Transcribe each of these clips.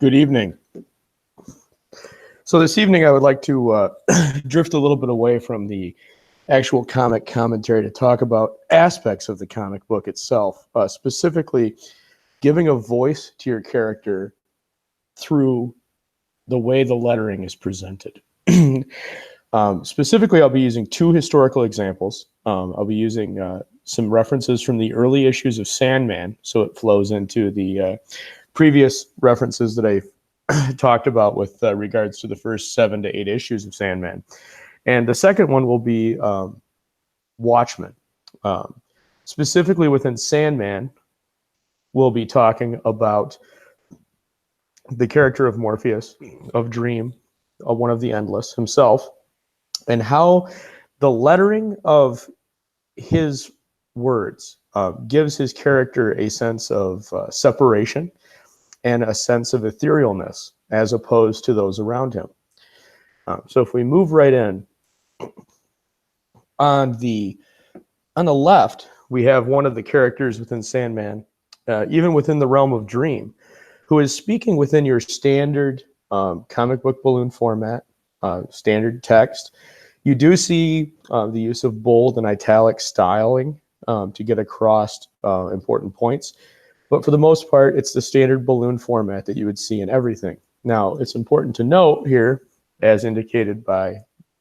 Good evening. So this evening I would like to drift a little bit away from the actual comic commentary to talk about aspects of the comic book itself, specifically giving a voice to your character through the way the lettering is presented. Specifically, I'll be using two historical examples. I'll be using some references from the early issues of Sandman, so it flows into the previous references that I talked about with regards to the first 7 to 8 issues of Sandman. And the second one will be Watchmen. Specifically within Sandman, we'll be talking about the character of Morpheus, of Dream, one of the Endless himself, and how the lettering of his words gives his character a sense of separation and a sense of etherealness as opposed to those around him. So if we move right in, on the left, we have one of the characters within Sandman, even within the realm of Dream, who is speaking within your standard comic book balloon format, standard text. You do see the use of bold and italic styling to get across important points. But for the most part, it's the standard balloon format that you would see in everything. Now, it's important to note here, as indicated by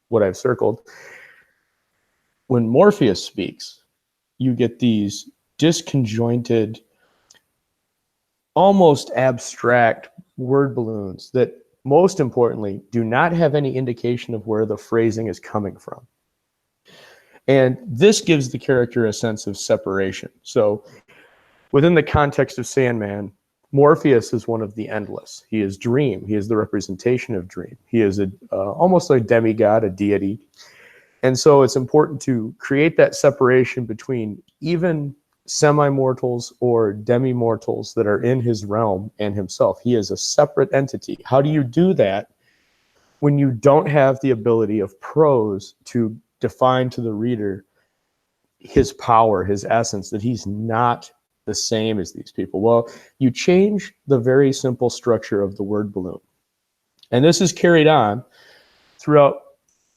what I've circled, when Morpheus speaks, you get these disconjointed, almost abstract word balloons that, most importantly, do not have any indication of where the phrasing is coming from. And this gives the character a sense of separation. So within the context of Sandman, Morpheus is one of the Endless. He is Dream. He is the representation of Dream. He is almost a demigod, a deity. And so it's important to create that separation between even semi-mortals or demi-mortals that are in his realm and himself. He is a separate entity. How do you do that when you don't have the ability of prose to define to the reader his power, his essence, that he's not the same as these people? Well, you change the very simple structure of the word balloon. And this is carried on throughout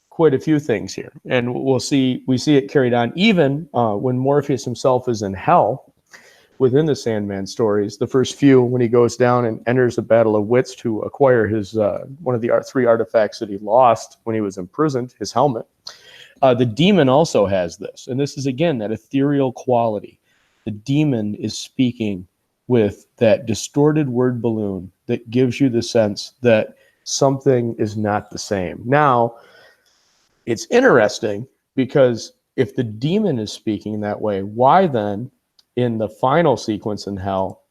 quite a few things here. And we see it carried on even when Morpheus himself is in hell within the Sandman stories. The first few, when he goes down and enters a battle of wits to acquire his one of the 3 artifacts that he lost when he was imprisoned, his helmet. The demon also has this. And this is, again, that ethereal quality. The demon is speaking with that distorted word balloon that gives you the sense that something is not the same. Now, it's interesting because if the demon is speaking that way, why then, in the final sequence in hell,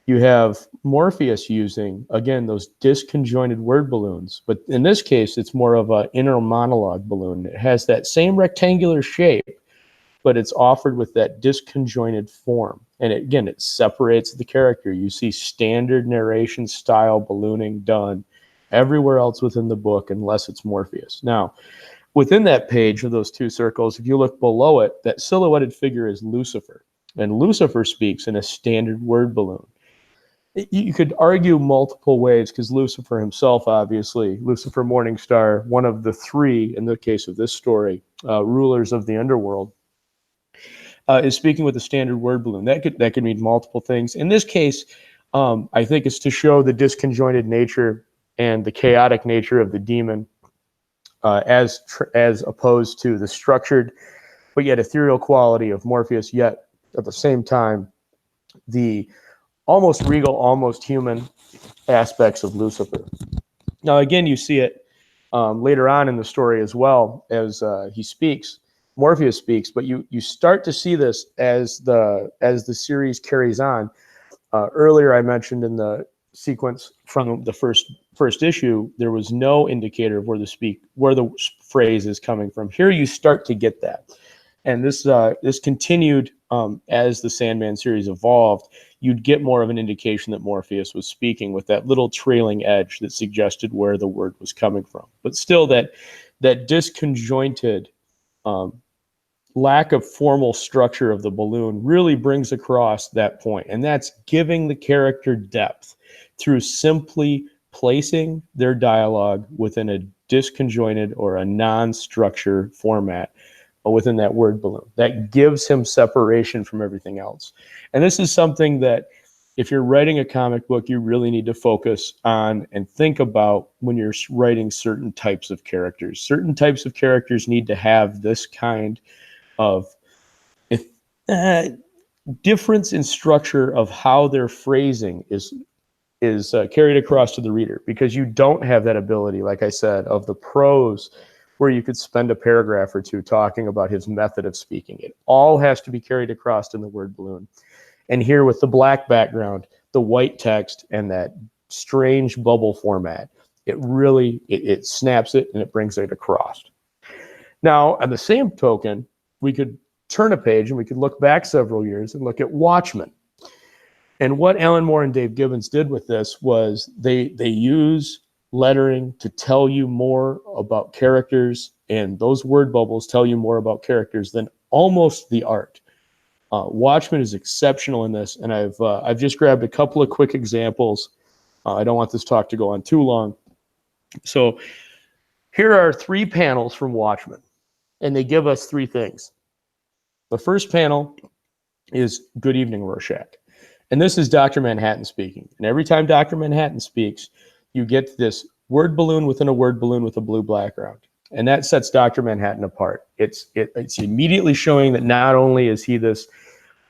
you have Morpheus using, again, those disconjointed word balloons. But in this case, it's more of an inner monologue balloon. It has that same rectangular shape, but it's offered with that disconjointed form. And it separates the character. You see standard narration style ballooning done everywhere else within the book, unless it's Morpheus. Now, within that page of those 2 circles, if you look below it, that silhouetted figure is Lucifer. And Lucifer speaks in a standard word balloon. You could argue multiple ways, because Lucifer himself, obviously, Lucifer Morningstar, one of the 3, in the case of this story, rulers of the underworld, is speaking with a standard word balloon. That could mean multiple things. In this case, I think it's to show the disconjointed nature and the chaotic nature of the demon, as opposed to the structured but yet ethereal quality of Morpheus, yet at the same time the almost regal, almost human aspects of Lucifer. Now, again, you see it later on in the story as well, as he speaks. Morpheus speaks, but you start to see this as the series carries on. Earlier, I mentioned in the sequence from the first issue, there was no indicator of where the phrase is coming from. Here, you start to get that, and this continued as the Sandman series evolved. You'd get more of an indication that Morpheus was speaking with that little trailing edge that suggested where the word was coming from. But still, that disconjointed lack of formal structure of the balloon really brings across that point, and that's giving the character depth through simply placing their dialogue within a disconjointed or a non-structure format within that word balloon. That gives him separation from everything else. And this is something that if you're writing a comic book, you really need to focus on and think about when you're writing certain types of characters. Certain types of characters need to have this kind of difference in structure of how their phrasing is carried across to the reader, because you don't have that ability, like I said, of the prose where you could spend a paragraph or two talking about his method of speaking. It all has to be carried across in the word balloon. And here with the black background, the white text, and that strange bubble format, it really, it snaps it and it brings it across. Now, on the same token, we could turn a page and we could look back several years and look at Watchmen. And what Alan Moore and Dave Gibbons did with this was they use lettering to tell you more about characters, and those word bubbles tell you more about characters than almost the art. Watchmen is exceptional in this, and I've just grabbed a couple of quick examples. I don't want this talk to go on too long. So here are 3 panels from Watchmen, and they give us 3 things. The first panel is Good Evening, Rorschach. And this is Dr. Manhattan speaking. And every time Dr. Manhattan speaks, you get this word balloon within a word balloon with a blue background. And that sets Dr. Manhattan apart. It's immediately showing that not only is he this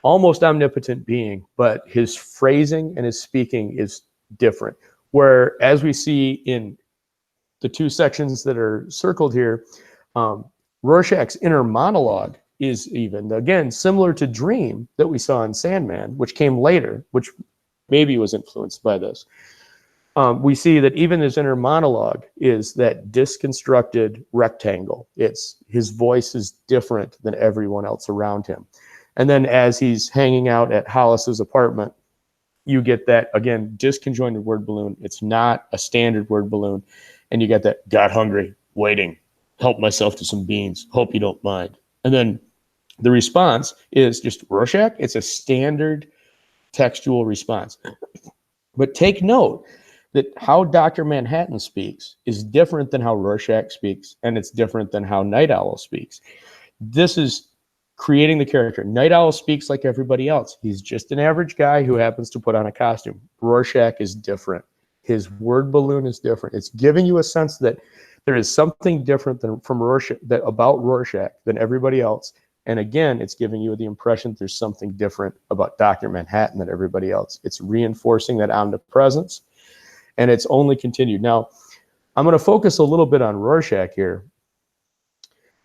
almost omnipotent being, but his phrasing and his speaking is different. Where, as we see in the 2 sections that are circled here, Rorschach's inner monologue is even, again, similar to Dream that we saw in Sandman, which came later, which maybe was influenced by this. We see that even his inner monologue is that disconstructed rectangle. His voice is different than everyone else around him. And then as he's hanging out at Hollis's apartment, you get that, again, disconjointed word balloon. It's not a standard word balloon. And you get that, got hungry, waiting, help myself to some beans, hope you don't mind. And then the response is just Rorschach. It's a standard textual response. But take note that how Dr. Manhattan speaks is different than how Rorschach speaks, and it's different than how Night Owl speaks. This is creating the character. Night Owl speaks like everybody else. He's just an average guy who happens to put on a costume. Rorschach is different. His word balloon is different. It's giving you a sense that there is something different from Rorschach, about Rorschach than everybody else. And again, it's giving you the impression that there's something different about Dr. Manhattan than everybody else. It's reinforcing that omnipresence, and it's only continued. Now, I'm going to focus a little bit on Rorschach here,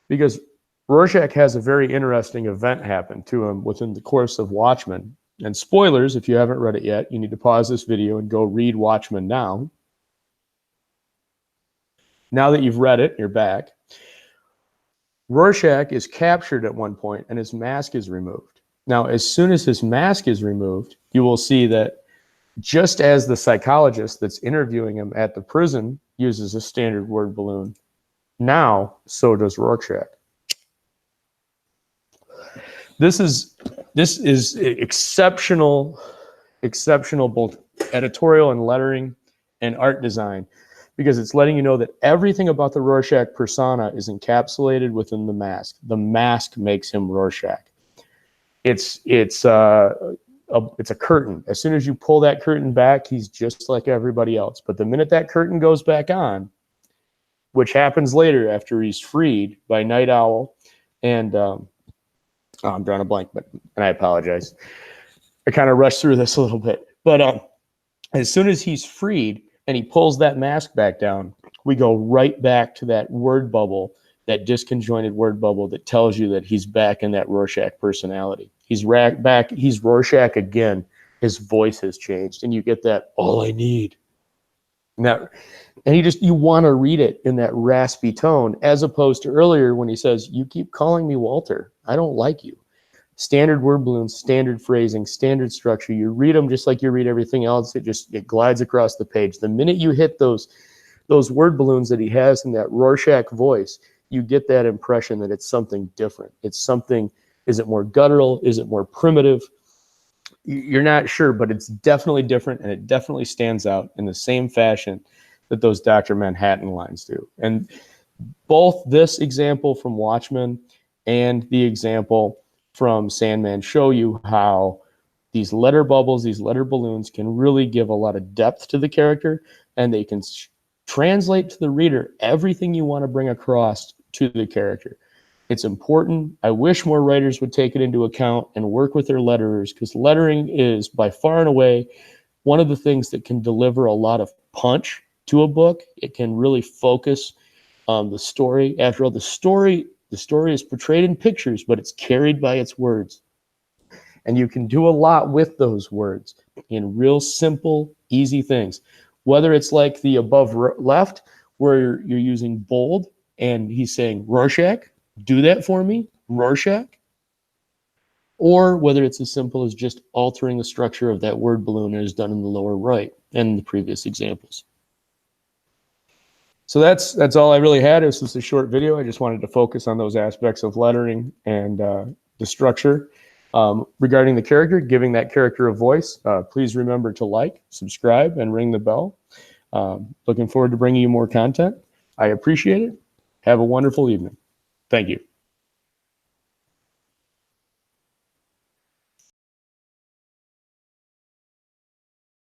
because Rorschach has a very interesting event happen to him within the course of Watchmen. And spoilers, if you haven't read it yet, you need to pause this video and go read Watchmen now. Now that you've read it, you're back. Rorschach is captured at one point and his mask is removed. Now, as soon as his mask is removed, you will see that just as the psychologist that's interviewing him at the prison uses a standard word balloon, now so does Rorschach. This is exceptional both editorial and lettering and art design, because it's letting you know that everything about the Rorschach persona is encapsulated within the mask. The mask makes him Rorschach. It's a curtain. As soon as you pull that curtain back, he's just like everybody else. But the minute that curtain goes back on, which happens later after he's freed by Night Owl, and I'm drawing a blank, and I apologize. I kind of rushed through this a little bit. But as soon as he's freed and he pulls that mask back down, we go right back to that word bubble, that disconjointed word bubble that tells you that he's back in that Rorschach personality. He's back. He's Rorschach again. His voice has changed, and you get that, all I need. And you want to read it in that raspy tone, as opposed to earlier when he says, you keep calling me Walter. I don't like you. Standard word balloons, standard phrasing, standard structure. You read them just like you read everything else. It glides across the page. The minute you hit those word balloons that he has in that Rorschach voice, you get that impression that it's something different. It's something, is it more guttural? Is it more primitive? You're not sure, but it's definitely different, and it definitely stands out in the same fashion that those Dr. Manhattan lines do. And both this example from Watchmen and the example from Sandman show you how these letter bubbles, these letter balloons can really give a lot of depth to the character, and they can translate to the reader everything you want to bring across to the character. It's important. I wish more writers would take it into account and work with their letterers, because lettering is by far and away one of the things that can deliver a lot of punch to a book. It can really focus the story. After all, the story is portrayed in pictures, but it's carried by its words. And you can do a lot with those words in real simple, easy things. Whether it's like the above left, where you're using bold and he's saying, Rorschach, do that for me, Rorschach. Or whether it's as simple as just altering the structure of that word balloon as done in the lower right and the previous examples. So that's all I really had. This was a short video. I just wanted to focus on those aspects of lettering and the structure. Regarding the character, giving that character a voice, please remember to like, subscribe, and ring the bell. Looking forward to bringing you more content. I appreciate it. Have a wonderful evening. Thank you.